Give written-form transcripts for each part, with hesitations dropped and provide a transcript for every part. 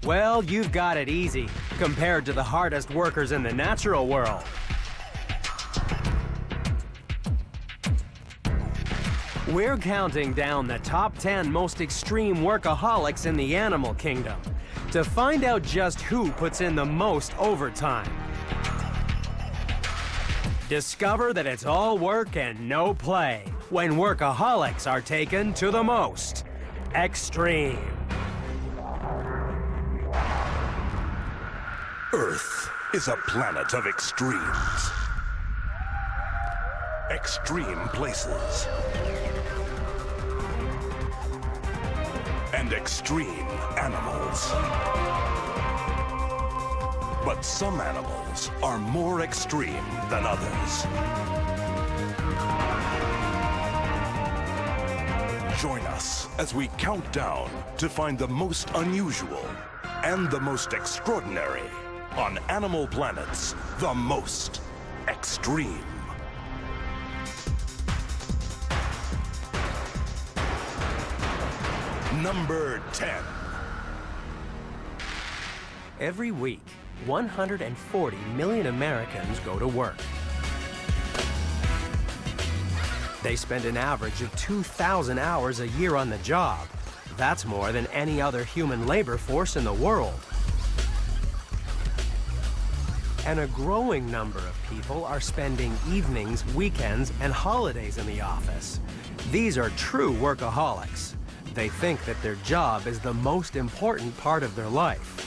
Well, you've got it easy compared to the hardest workers in the natural world. We're counting down the top 10 most extreme workaholics in the animal kingdom to find out just who puts in the most overtime. Discover that it's all work and no play when workaholics are taken to the most extreme. Earth is a planet of extremes. Extreme places. And extreme animals. But some animals are more extreme than others. Join us as we count down to find the most unusual and the most extraordinary on Animal Planet's The Most Extreme. Number 10. Every week, 140 million Americans go to work. They spend an average of 2,000 hours a year on the job. That's more than any other human labor force in the world. And a growing number of people are spending evenings, weekends, and holidays in the office. These are true workaholics. They think that their job is the most important part of their life.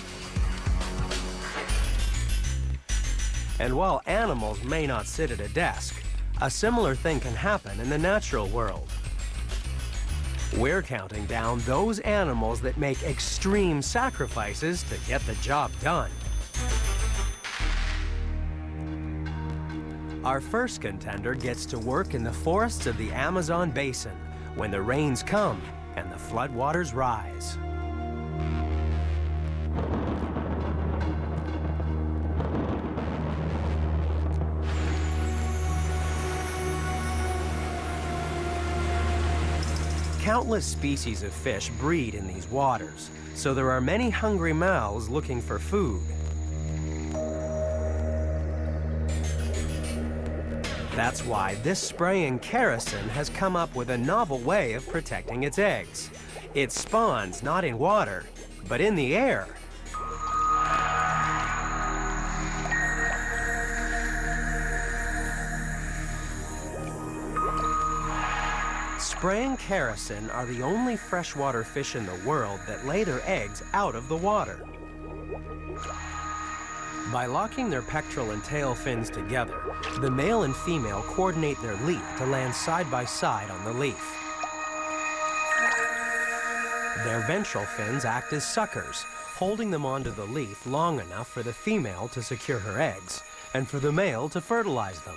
And while animals may not sit at a desk, a similar thing can happen in the natural world. We're counting down those animals that make extreme sacrifices to get the job done. Our first contender gets to work in the forests of the Amazon basin when the rains come and the floodwaters rise. Countless species of fish breed in these waters, so there are many hungry mouths looking for food. That's why this spraying kerosene has come up with a novel way of protecting its eggs. It spawns not in water, but in the air. Spraying kerosene are the only freshwater fish in the world that lay their eggs out of the water. By locking their pectoral and tail fins together, the male and female coordinate their leap to land side by side on the leaf. Their ventral fins act as suckers, holding them onto the leaf long enough for the female to secure her eggs and for the male to fertilize them.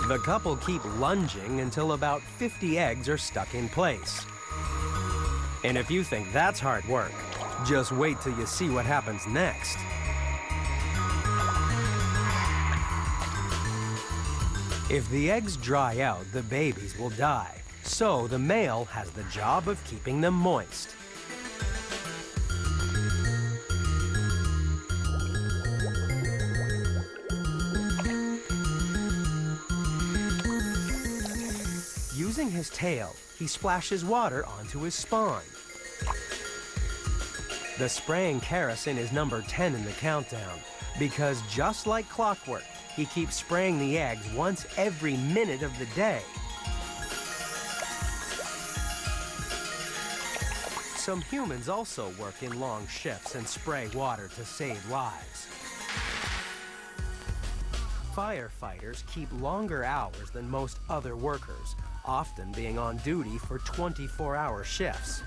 The couple keep lunging until about 50 eggs are stuck in place. And if you think that's hard work, just wait till you see what happens next. If the eggs dry out, the babies will die. So the male has the job of keeping them moist. Using his tail, he splashes water onto his spawn. The spraying kerosene is number 10 in the countdown because just like clockwork, he keeps spraying the eggs once every minute of the day. Some humans also work in long shifts and spray water to save lives. Firefighters keep longer hours than most other workers, often being on duty for 24-hour shifts,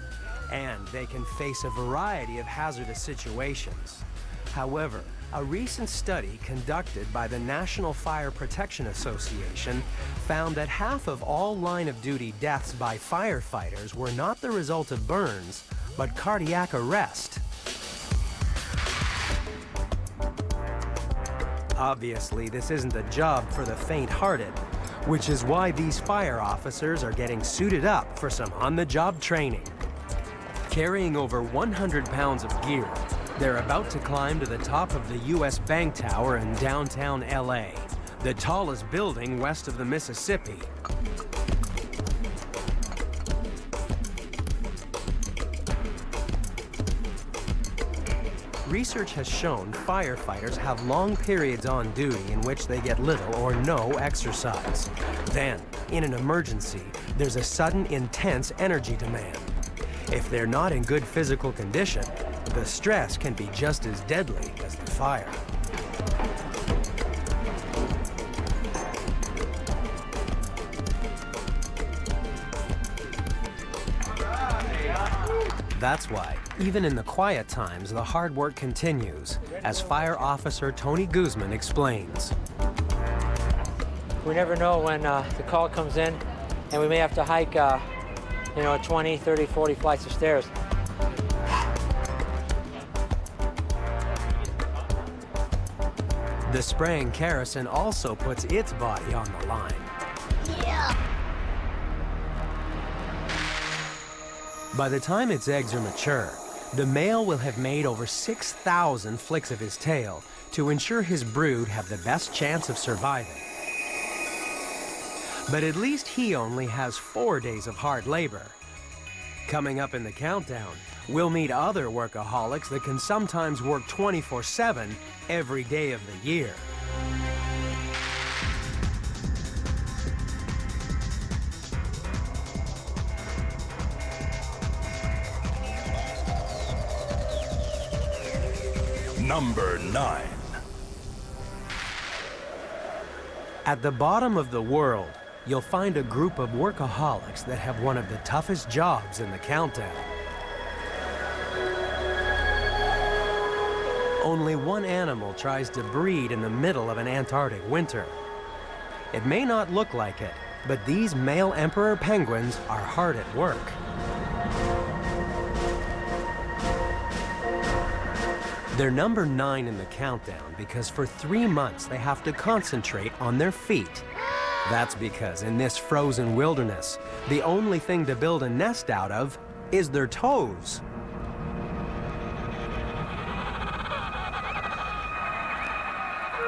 and they can face a variety of hazardous situations. However, a recent study conducted by the National Fire Protection Association found that half of all line-of-duty deaths by firefighters were not the result of burns, but cardiac arrest. Obviously, this isn't a job for the faint-hearted. which is why these fire officers are getting suited up for some on-the-job training. Carrying over 100 pounds of gear, they're about to climb to the top of the U.S. Bank Tower in downtown L.A., the tallest building west of the Mississippi. Research has shown firefighters have long periods on duty in which they get little or no exercise. Then, in an emergency, there's a sudden, intense energy demand. If they're not in good physical condition, the stress can be just as deadly as the fire. That's why, even in the quiet times, the hard work continues, as Fire Officer Tony Guzman explains. We never know when the call comes in, and we may have to hike, 20, 30, 40 flights of stairs. The spraying kerosene also puts its body on the line. By the time its eggs are mature, the male will have made over 6,000 flicks of his tail to ensure his brood have the best chance of surviving. But at least he only has 4 days of hard labor. Coming up in the countdown, we'll meet other workaholics that can sometimes work 24/7 every day of the year. Number 9. At the bottom of the world, you'll find a group of workaholics that have one of the toughest jobs in the countdown. Only one animal tries to breed in the middle of an Antarctic winter. It may not look like it, but these male emperor penguins are hard at work. They're number 9 in the countdown because for 3 months they have to concentrate on their feet. That's because in this frozen wilderness, the only thing to build a nest out of is their toes.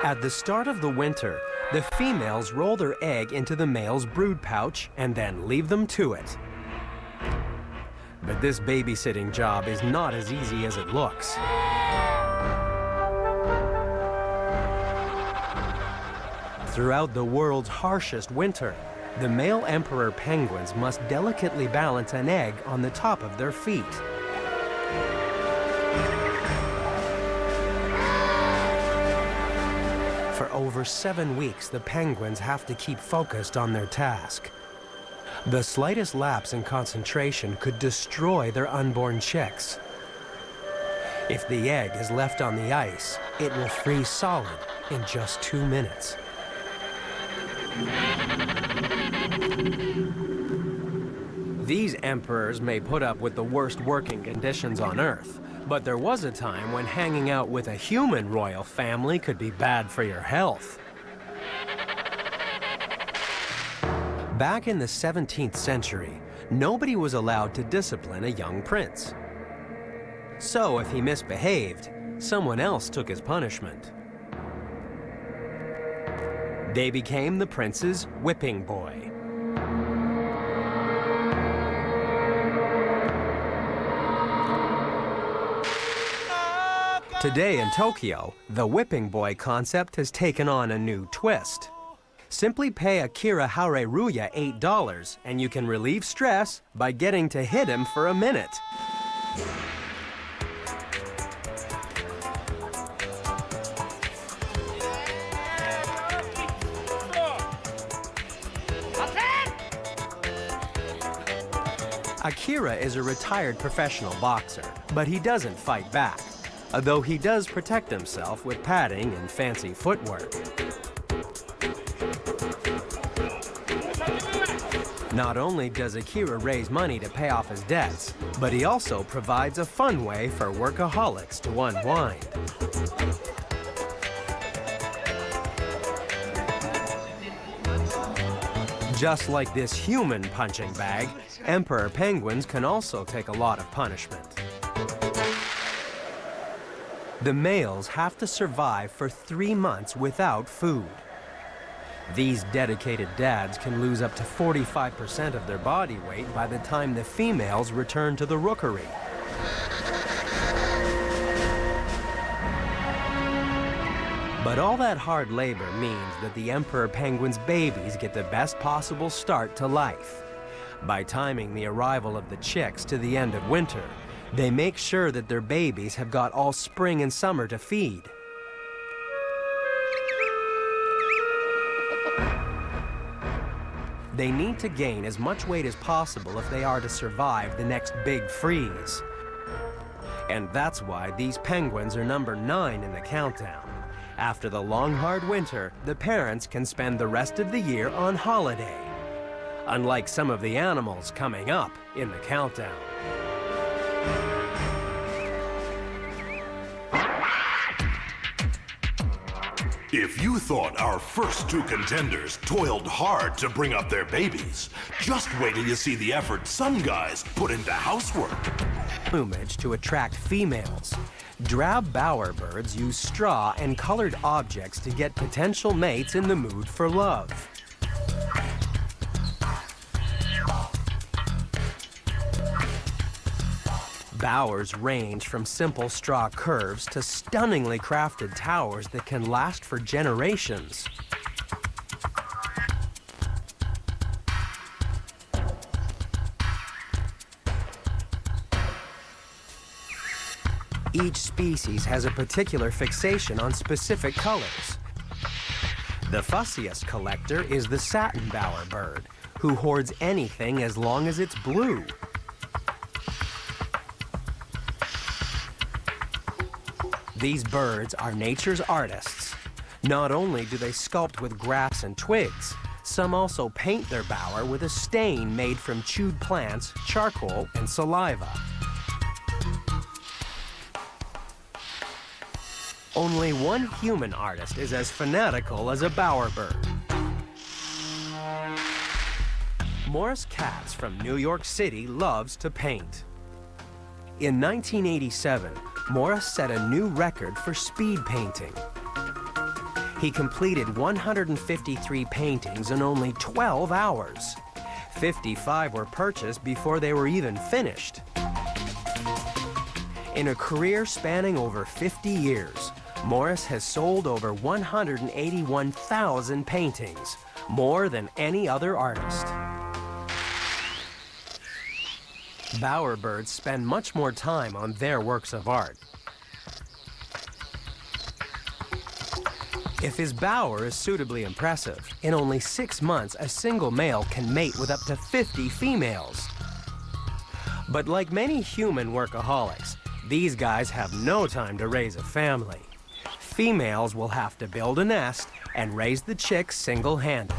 At the start of the winter, the females roll their egg into the male's brood pouch and then leave them to it. But this babysitting job is not as easy as it looks. Throughout the world's harshest winter, the male emperor penguins must delicately balance an egg on the top of their feet. For over 7 weeks, the penguins have to keep focused on their task. The slightest lapse in concentration could destroy their unborn chicks. If the egg is left on the ice, it will freeze solid in just 2 minutes. These emperors may put up with the worst working conditions on Earth, but there was a time when hanging out with a human royal family could be bad for your health. Back in the 17th century, nobody was allowed to discipline a young prince. So if he misbehaved, someone else took his punishment. They became the prince's whipping boy. Today in Tokyo, the whipping boy concept has taken on a new twist. Simply pay Akira Hareruya $8 and you can relieve stress by getting to hit him for a minute. Akira is a retired professional boxer, but he doesn't fight back, though he does protect himself with padding and fancy footwork. Not only does Akira raise money to pay off his debts, but he also provides a fun way for workaholics to unwind. Just like this human punching bag, emperor penguins can also take a lot of punishment. The males have to survive for 3 months without food. These dedicated dads can lose up to 45% of their body weight by the time the females return to the rookery. But all that hard labor means that the emperor penguin's babies get the best possible start to life. By timing the arrival of the chicks to the end of winter, they make sure that their babies have got all spring and summer to feed. They need to gain as much weight as possible if they are to survive the next big freeze. And that's why these penguins are number 9 in the countdown. After the long, hard winter, the parents can spend the rest of the year on holiday. Unlike some of the animals coming up in the countdown. If you thought our first 2 contenders toiled hard to bring up their babies, just wait till you see the effort some guys put into housework. Plumage to attract females. Drab bowerbirds use straw and colored objects to get potential mates in the mood for love. Bowers range from simple straw curves to stunningly crafted towers that can last for generations. Each species has a particular fixation on specific colors. The fussiest collector is the satin bowerbird, who hoards anything as long as it's blue. These birds are nature's artists. Not only do they sculpt with grass and twigs, some also paint their bower with a stain made from chewed plants, charcoal, and saliva. Only one human artist is as fanatical as a bowerbird. Morris Katz from New York City loves to paint. In 1987, Morris set a new record for speed painting. He completed 153 paintings in only 12 hours. 55 were purchased before they were even finished. In a career spanning over 50 years, Morris has sold over 181,000 paintings, more than any other artist. Bowerbirds spend much more time on their works of art. If his bower is suitably impressive, in only 6 months a single male can mate with up to 50 females. But like many human workaholics, these guys have no time to raise a family. Females will have to build a nest and raise the chicks single-handed.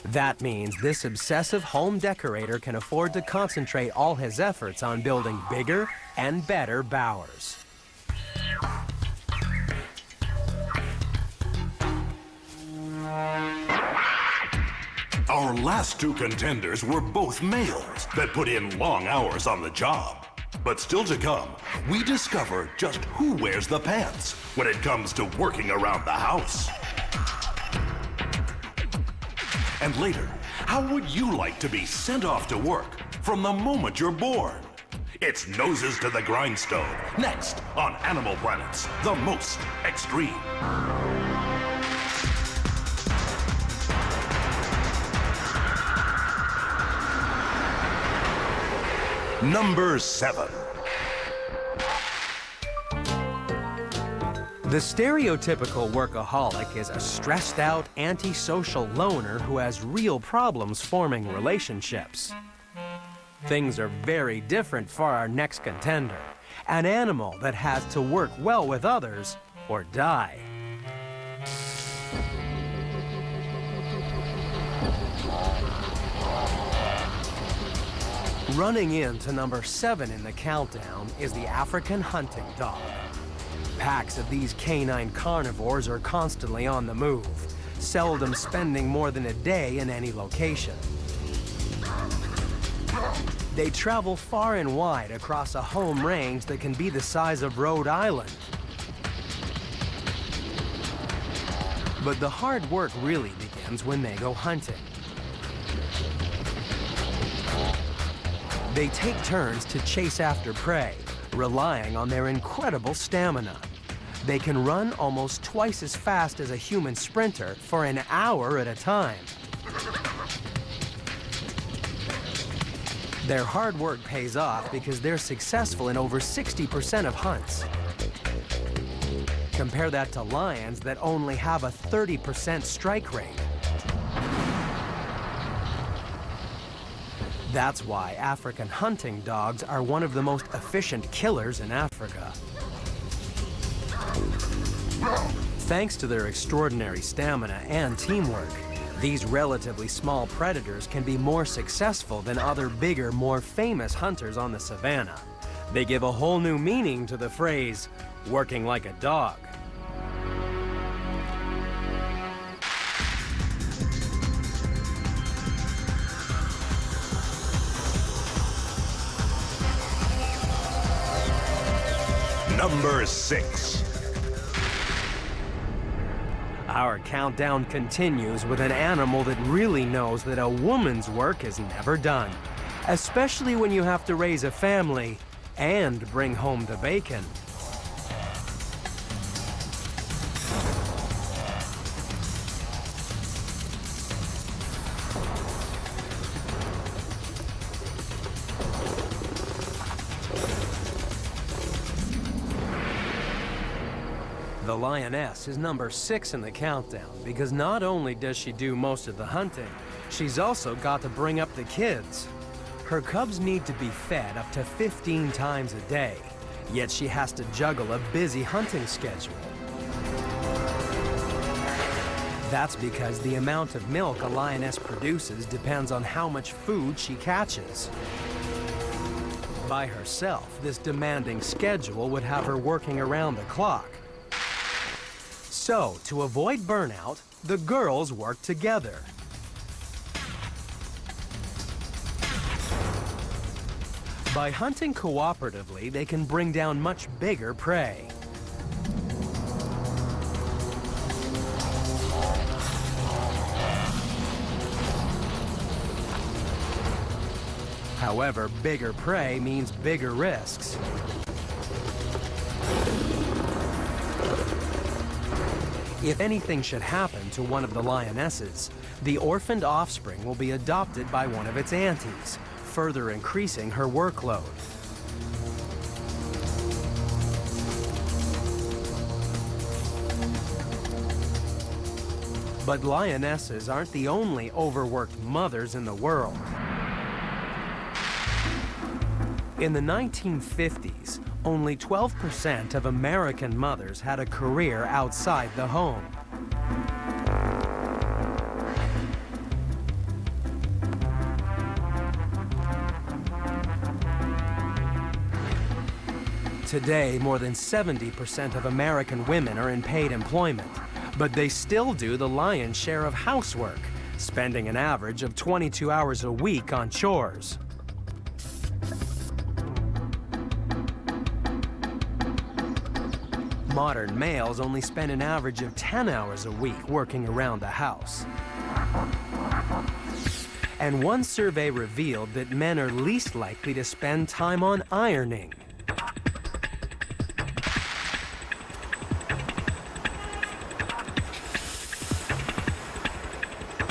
That means this obsessive home decorator can afford to concentrate all his efforts on building bigger and better bowers. Our last 2 contenders were both males that put in long hours on the job. But still to come, we discover just who wears the pants when it comes to working around the house. And later, how would you like to be sent off to work from the moment you're born? It's Noses to the Grindstone, next on Animal Planet's The Most Extreme. Number 7. The stereotypical workaholic is a stressed-out, antisocial loner who has real problems forming relationships. Things are very different for our next contender, an animal that has to work well with others or die. Running in to number 7 in the countdown is the African hunting dog. Packs of these canine carnivores are constantly on the move, seldom spending more than a day in any location. They travel far and wide across a home range that can be the size of Rhode Island. But the hard work really begins when they go hunting. They take turns to chase after prey, relying on their incredible stamina. They can run almost twice as fast as a human sprinter for an hour at a time. Their hard work pays off because they're successful in over 60% of hunts. Compare that to lions that only have a 30% strike rate. That's why African hunting dogs are one of the most efficient killers in Africa. Thanks to their extraordinary stamina and teamwork, these relatively small predators can be more successful than other bigger, more famous hunters on the savannah. They give a whole new meaning to the phrase, working like a dog. Number 6. Our countdown continues with an animal that really knows that a woman's work is never done, especially when you have to raise a family and bring home the bacon. The lioness is number 6 in the countdown because not only does she do most of the hunting, she's also got to bring up the kids. Her cubs need to be fed up to 15 times a day, yet she has to juggle a busy hunting schedule. That's because the amount of milk a lioness produces depends on how much food she catches. By herself, this demanding schedule would have her working around the clock. So, to avoid burnout, the girls work together. By hunting cooperatively, they can bring down much bigger prey. However, bigger prey means bigger risks. If anything should happen to one of the lionesses, the orphaned offspring will be adopted by one of its aunties, further increasing her workload. But lionesses aren't the only overworked mothers in the world. In the 1950s, only 12% of American mothers had a career outside the home. Today, more than 70% of American women are in paid employment, but they still do the lion's share of housework, spending an average of 22 hours a week on chores. Modern males only spend an average of 10 hours a week working around the house. And one survey revealed that men are least likely to spend time on ironing.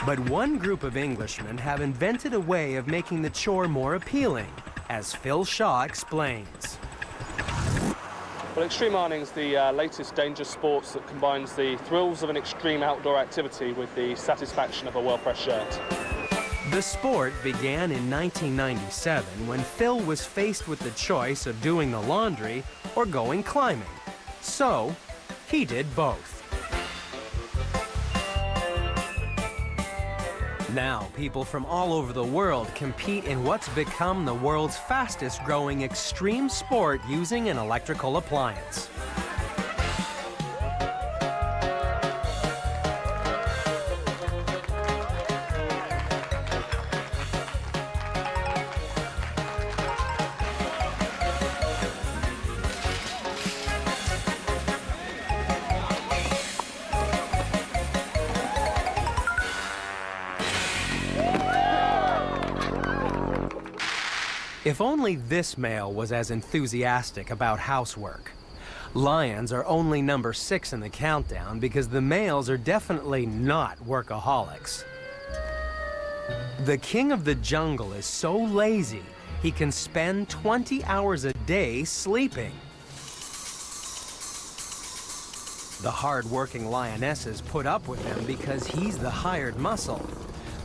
But one group of Englishmen have invented a way of making the chore more appealing, as Phil Shaw explains. Well, extreme ironing is the latest dangerous sports that combines the thrills of an extreme outdoor activity with the satisfaction of a well-pressed shirt. The sport began in 1997 when Phil was faced with the choice of doing the laundry or going climbing. So, he did both. Now, people from all over the world compete in what's become the world's fastest-growing extreme sport using an electrical appliance. If only this male was as enthusiastic about housework. Lions are only number 6 in the countdown because the males are definitely not workaholics. The king of the jungle is so lazy, he can spend 20 hours a day sleeping. The hard-working lionesses put up with him because he's the hired muscle.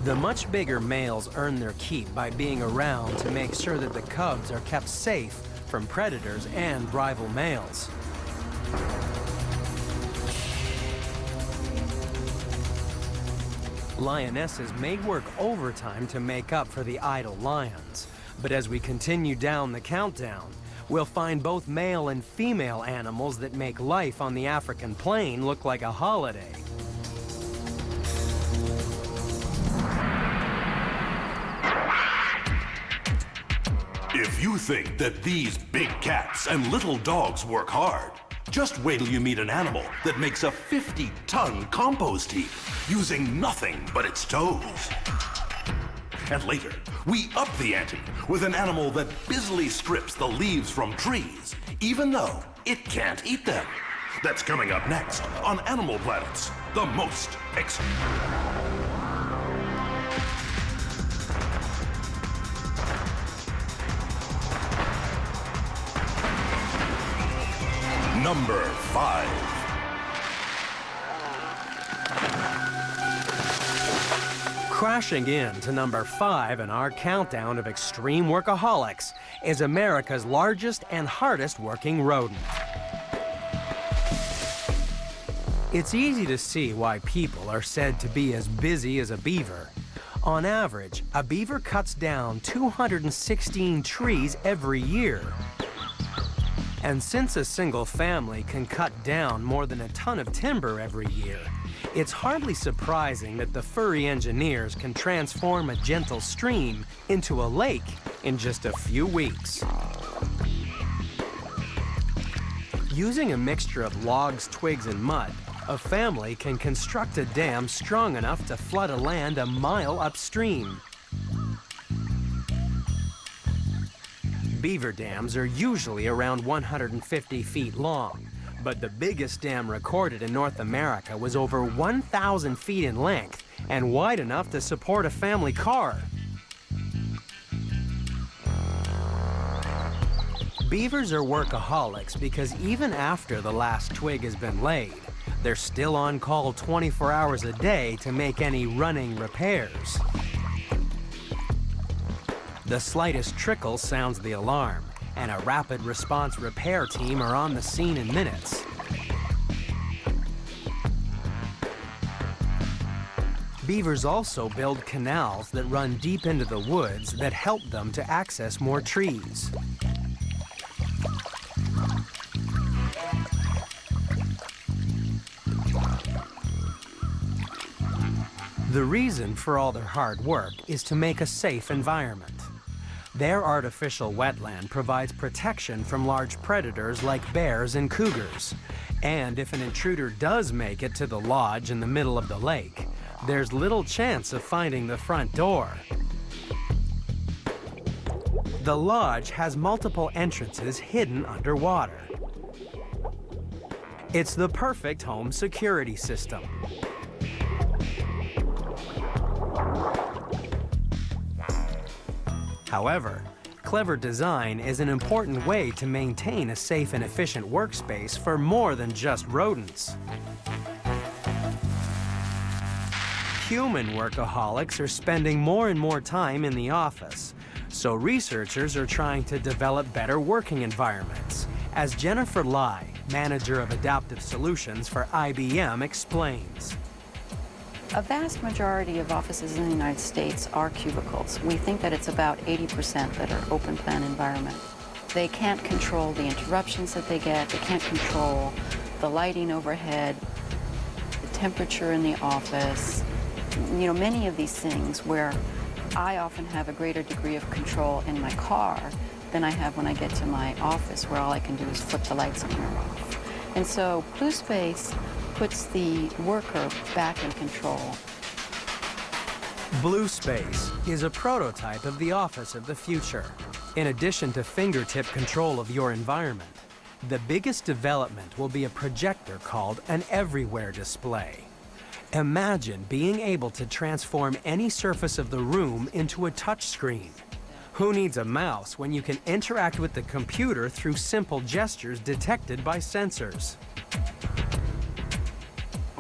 The much bigger males earn their keep by being around to make sure that the cubs are kept safe from predators and rival males. Lionesses may work overtime to make up for the idle lions, but as we continue down the countdown, we'll find both male and female animals that make life on the African plain look like a holiday. If you think that these big cats and little dogs work hard, just wait till you meet an animal that makes a 50-ton compost heap using nothing but its toes. And later, we up the ante with an animal that busily strips the leaves from trees, even though it can't eat them. That's coming up next on Animal Planet's The Most Extreme. Number 5. Crashing in to number 5 in our countdown of extreme workaholics is America's largest and hardest working rodent. It's easy to see why people are said to be as busy as a beaver. On average, a beaver cuts down 216 trees every year. And since a single family can cut down more than a ton of timber every year, it's hardly surprising that the furry engineers can transform a gentle stream into a lake in just a few weeks. Using a mixture of logs, twigs, and mud, a family can construct a dam strong enough to flood a land a mile upstream. Beaver dams are usually around 150 feet long, but the biggest dam recorded in North America was over 1,000 feet in length and wide enough to support a family car. Beavers are workaholics because even after the last twig has been laid, they're still on call 24 hours a day to make any running repairs. The slightest trickle sounds the alarm, and a rapid response repair team are on the scene in minutes. Beavers also build canals that run deep into the woods that help them to access more trees. The reason for all their hard work is to make a safe environment. Their artificial wetland provides protection from large predators like bears and cougars. And if an intruder does make it to the lodge in the middle of the lake, there's little chance of finding the front door. The lodge has multiple entrances hidden underwater. It's the perfect home security system. However, clever design is an important way to maintain a safe and efficient workspace for more than just rodents. Human workaholics are spending more and more time in the office, so researchers are trying to develop better working environments, as Jennifer Lai, manager of adaptive solutions for IBM, explains. A vast majority of offices in the United States are cubicles. We think that it's about 80% that are open plan environment. They can't control the interruptions that they get. They can't control the lighting overhead, the temperature in the office. You know, many of these things where I often have a greater degree of control in my car than I have when I get to my office, where all I can do is flip the lights on or off. And so Blue Space puts the worker back in control. Blue Space is a prototype of the office of the future. In addition to fingertip control of your environment, the biggest development will be a projector called an everywhere display. Imagine being able to transform any surface of the room into a touchscreen. Who needs a mouse when you can interact with the computer through simple gestures detected by sensors?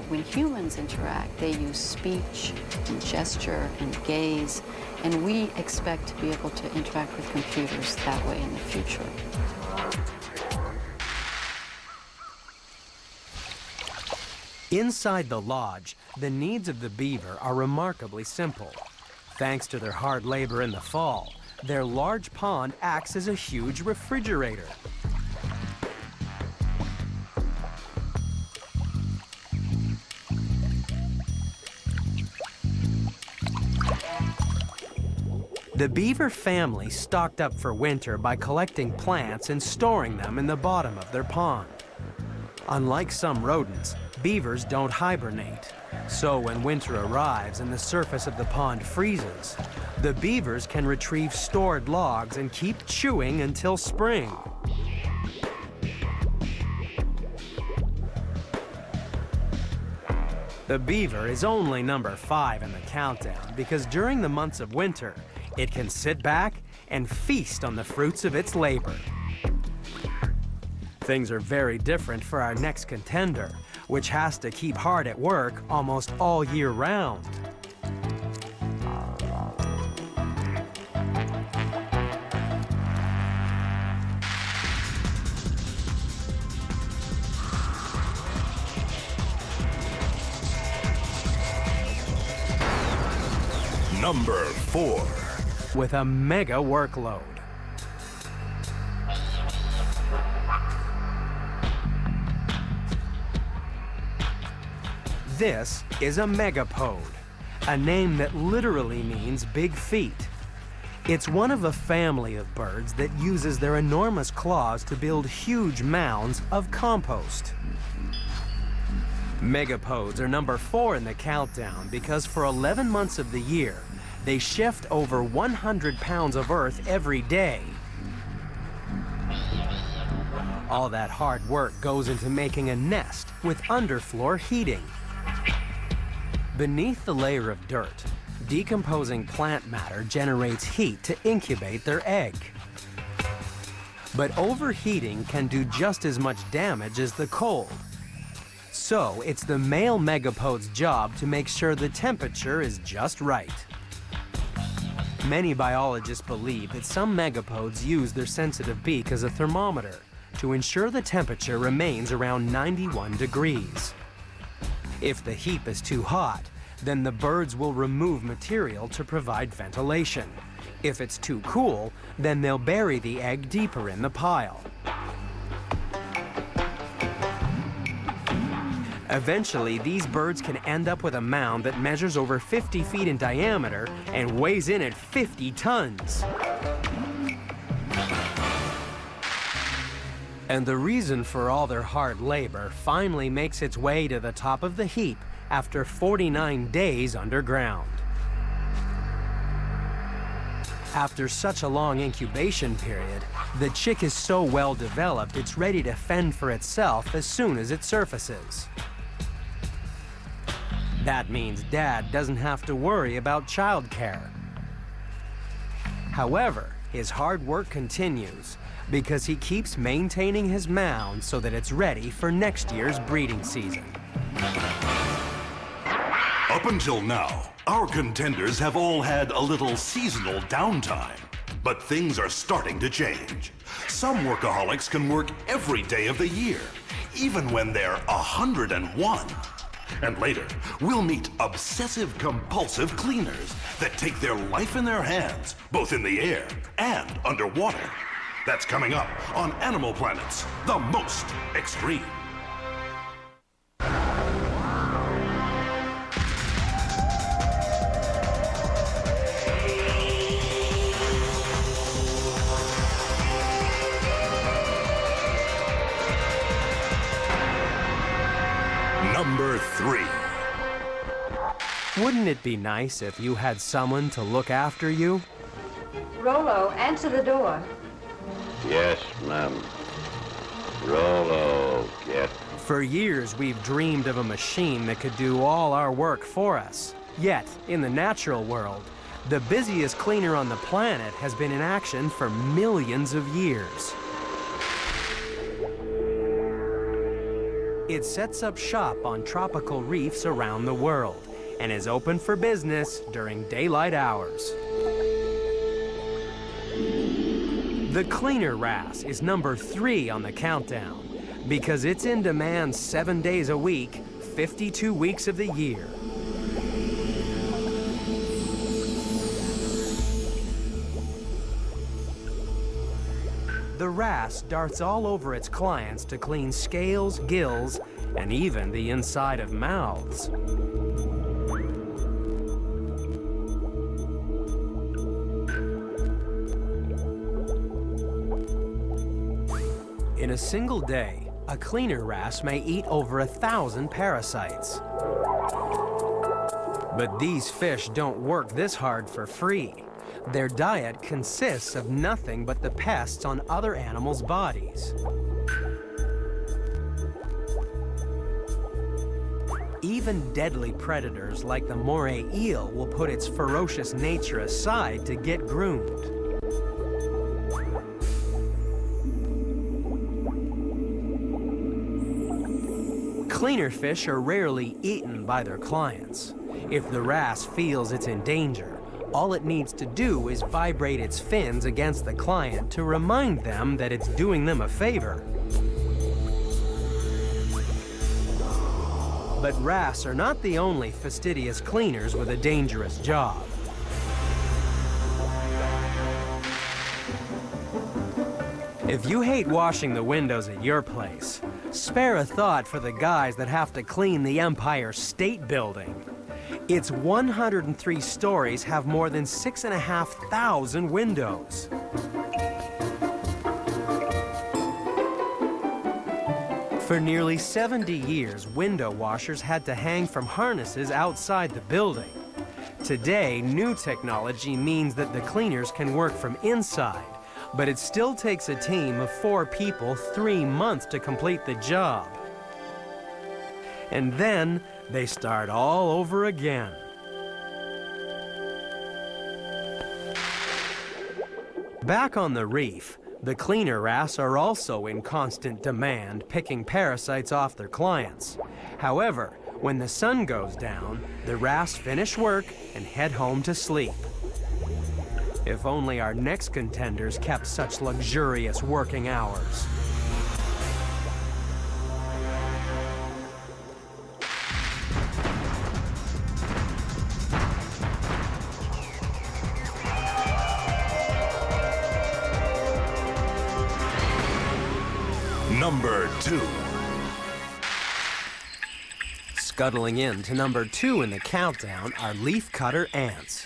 When humans interact, they use speech and gesture and gaze, and we expect to be able to interact with computers that way in the future. Inside the lodge, the needs of the beaver are remarkably simple. Thanks to their hard labor in the fall, their large pond acts as a huge refrigerator. The beaver family stocked up for winter by collecting plants and storing them in the bottom of their pond. Unlike some rodents, beavers don't hibernate. So when winter arrives and the surface of the pond freezes, the beavers can retrieve stored logs and keep chewing until spring. The beaver is only number 5 in the countdown because during the months of winter, it can sit back and feast on the fruits of its labor. Things are very different for our next contender, which has to keep hard at work almost all year round. Number 4. With a mega workload. This is a megapode, a name that literally means big feet. It's one of a family of birds that uses their enormous claws to build huge mounds of compost. Megapodes are number 4 in the countdown because for 11 months of the year, they shift over 100 pounds of earth every day. All that hard work goes into making a nest with underfloor heating. Beneath the layer of dirt, decomposing plant matter generates heat to incubate their egg. But overheating can do just as much damage as the cold. So it's the male megapode's job to make sure the temperature is just right. Many biologists believe that some megapodes use their sensitive beak as a thermometer to ensure the temperature remains around 91 degrees. If the heap is too hot, then the birds will remove material to provide ventilation. If it's too cool, then they'll bury the egg deeper in the pile. Eventually, these birds can end up with a mound that measures over 50 feet in diameter and weighs in at 50 tons. And the reason for all their hard labor finally makes its way to the top of the heap after 49 days underground. After such a long incubation period, the chick is so well developed it's ready to fend for itself as soon as it surfaces. That means Dad doesn't have to worry about childcare. However, his hard work continues because he keeps maintaining his mound so that it's ready for next year's breeding season. Up until now, our contenders have all had a little seasonal downtime. But things are starting to change. Some workaholics can work every day of the year, even when they're 101. And later, we'll meet obsessive-compulsive cleaners that take their life in their hands, both in the air and underwater. That's coming up on Animal Planet's The Most Extreme. Number 3. Wouldn't it be nice if you had someone to look after you? Rollo, answer the door. Yes, ma'am. Rollo, get. For years, we've dreamed of a machine that could do all our work for us. Yet, in the natural world, the busiest cleaner on the planet has been in action for millions of years. It sets up shop on tropical reefs around the world and is open for business during daylight hours. The cleaner wrasse is number 3 on the countdown because it's in demand 7 days a week, 52 weeks of the year. The wrasse darts all over its clients to clean scales, gills, and even the inside of mouths. In a single day, a cleaner wrasse may eat over 1,000 parasites. But these fish don't work this hard for free. Their diet consists of nothing but the pests on other animals' bodies. Even deadly predators like the moray eel will put its ferocious nature aside to get groomed. Cleaner fish are rarely eaten by their clients. If the wrasse feels it's in danger, all it needs to do is vibrate its fins against the client to remind them that it's doing them a favor. But wrasse are not the only fastidious cleaners with a dangerous job. If you hate washing the windows at your place, spare a thought for the guys that have to clean the Empire State Building. Its 103 stories have more than 6,500 windows. For nearly 70 years, window washers had to hang from harnesses outside the building. Today, new technology means that the cleaners can work from inside, but it still takes a team of 4 people 3 months to complete the job. And then they start all over again. Back on the reef, the cleaner wrasse are also in constant demand, picking parasites off their clients. However, when the sun goes down, the wrasse finish work and head home to sleep. If only our next contenders kept such luxurious working hours. Number 2. Scuttling in to number 2 in the countdown are leafcutter ants.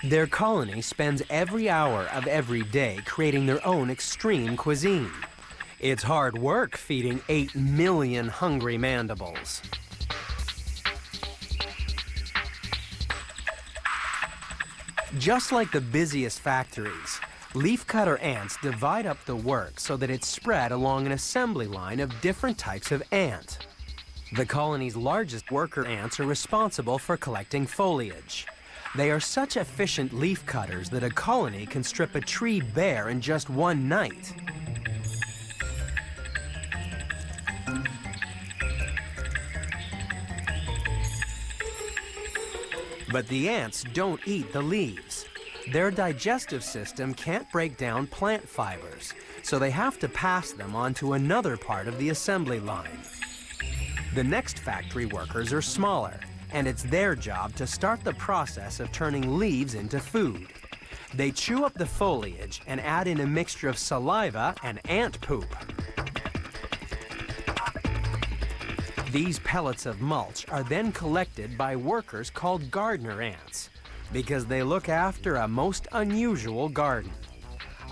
Their colony spends every hour of every day creating their own extreme cuisine. It's hard work feeding 8 million hungry mandibles. Just like the busiest factories, leafcutter ants divide up the work so that it's spread along an assembly line of different types of ant. The colony's largest worker ants are responsible for collecting foliage. They are such efficient leaf cutters that a colony can strip a tree bare in just one night. But the ants don't eat the leaves. Their digestive system can't break down plant fibers, so they have to pass them on to another part of the assembly line. The next factory workers are smaller, and it's their job to start the process of turning leaves into food. They chew up the foliage and add in a mixture of saliva and ant poop. These pellets of mulch are then collected by workers called gardener ants because they look after a most unusual garden.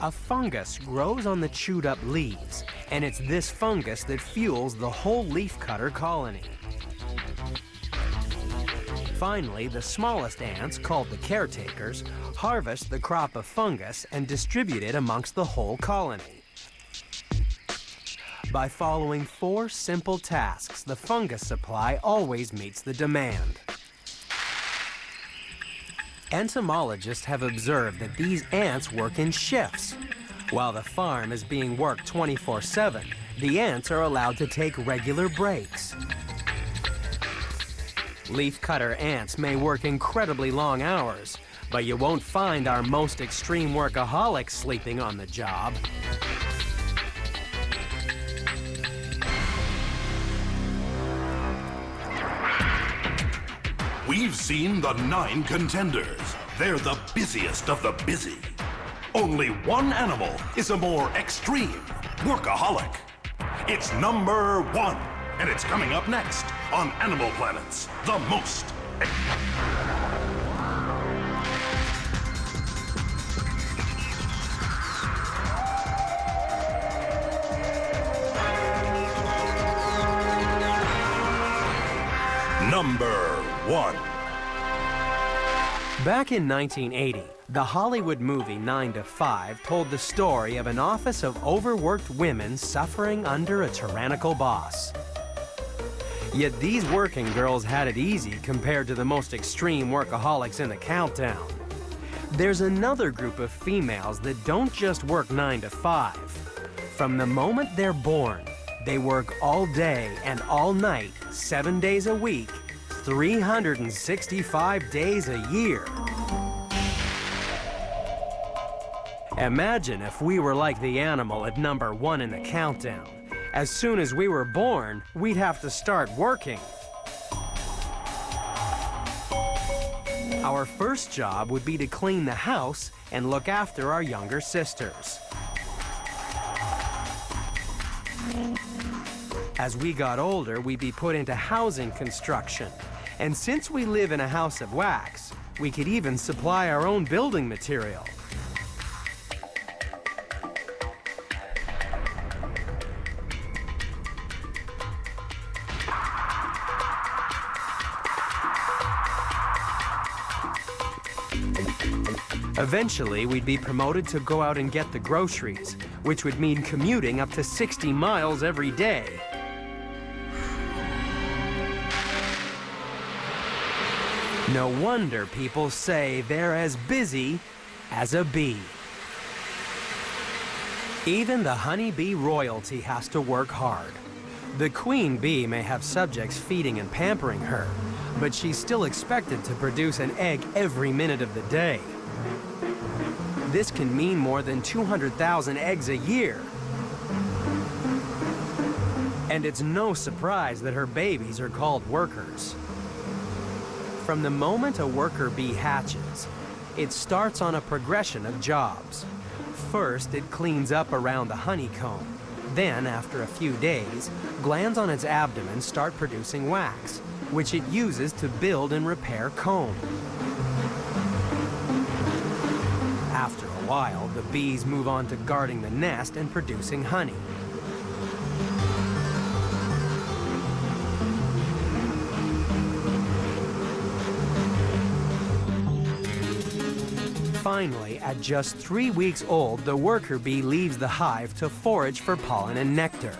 A fungus grows on the chewed up leaves, and it's this fungus that fuels the whole leafcutter colony. Finally, the smallest ants, called the caretakers, harvest the crop of fungus and distribute it amongst the whole colony. By following 4 simple tasks, the fungus supply always meets the demand. Entomologists have observed that these ants work in shifts. While the farm is being worked 24/7, the ants are allowed to take regular breaks. Leafcutter ants may work incredibly long hours, but you won't find our most extreme workaholics sleeping on the job. We've seen the 9 contenders. They're the busiest of the busy. Only one animal is a more extreme workaholic. It's number 1, and it's coming up next on Animal Planet's The Most. Number 1. Back in 1980, the Hollywood movie 9 to 5 told the story of an office of overworked women suffering under a tyrannical boss. Yet these working girls had it easy compared to the most extreme workaholics in the countdown. There's another group of females that don't just work 9 to 5. From the moment they're born, they work all day and all night, 7 days a week, 365 days a year. Imagine if we were like the animal at number 1 in the countdown. As soon as we were born, we'd have to start working. Our first job would be to clean the house and look after our younger sisters. As we got older, we'd be put into housing construction. And since we live in a house of wax, we could even supply our own building material. Eventually, we'd be promoted to go out and get the groceries, which would mean commuting up to 60 miles every day. No wonder people say they're as busy as a bee. Even the honeybee royalty has to work hard. The queen bee may have subjects feeding and pampering her, but she's still expected to produce an egg every minute of the day. This can mean more than 200,000 eggs a year. And it's no surprise that her babies are called workers. From the moment a worker bee hatches, it starts on a progression of jobs. First, it cleans up around the honeycomb. Then, after a few days, glands on its abdomen start producing wax, which it uses to build and repair comb. After a while, the bees move on to guarding the nest and producing honey. Finally, at just 3 weeks old, the worker bee leaves the hive to forage for pollen and nectar.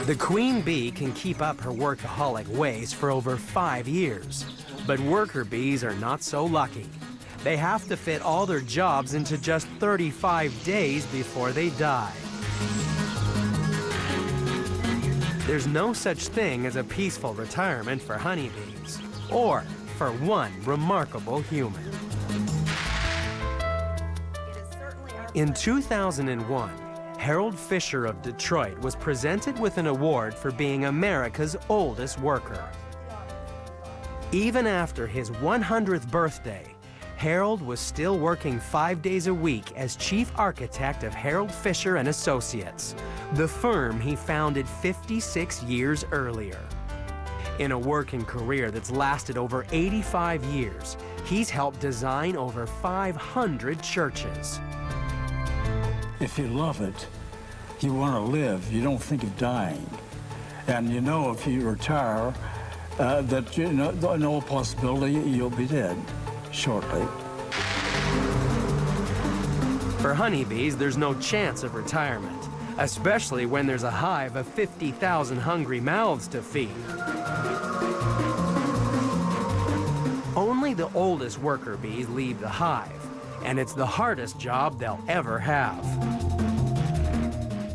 The queen bee can keep up her workaholic ways for over 5 years, but worker bees are not so lucky. They have to fit all their jobs into just 35 days before they die. There's no such thing as a peaceful retirement for honeybees, or for one remarkable human. In 2001, Harold Fisher of Detroit was presented with an award for being America's oldest worker. Even after his 100th birthday, Harold was still working 5 days a week as chief architect of Harold Fisher and Associates, the firm he founded 56 years earlier. In a working career that's lasted over 85 years, he's helped design over 500 churches. If you love it, you want to live. You don't think of dying. And you know, if you retire, that you know, no possibility you'll be dead shortly. For honeybees, there's no chance of retirement, especially when there's a hive of 50,000 hungry mouths to feed. Only the oldest worker bees leave the hive, and it's the hardest job they'll ever have.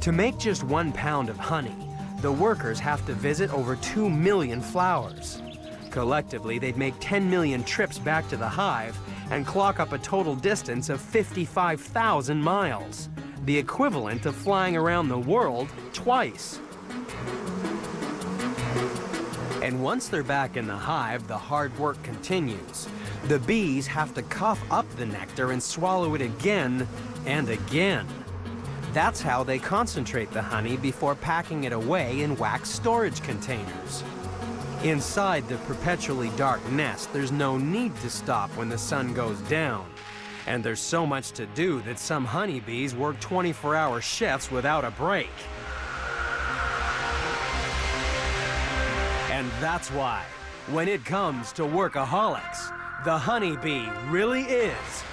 To make just 1 pound of honey, the workers have to visit over 2 million flowers. Collectively, they'd make 10 million trips back to the hive and clock up a total distance of 55,000 miles, the equivalent of flying around the world twice. And once they're back in the hive, the hard work continues. The bees have to cough up the nectar and swallow it again and again. That's how they concentrate the honey before packing it away in wax storage containers. Inside the perpetually dark nest, there's no need to stop when the sun goes down. And there's so much to do that some honeybees work 24-hour shifts without a break. And that's why, when it comes to workaholics, the honeybee really is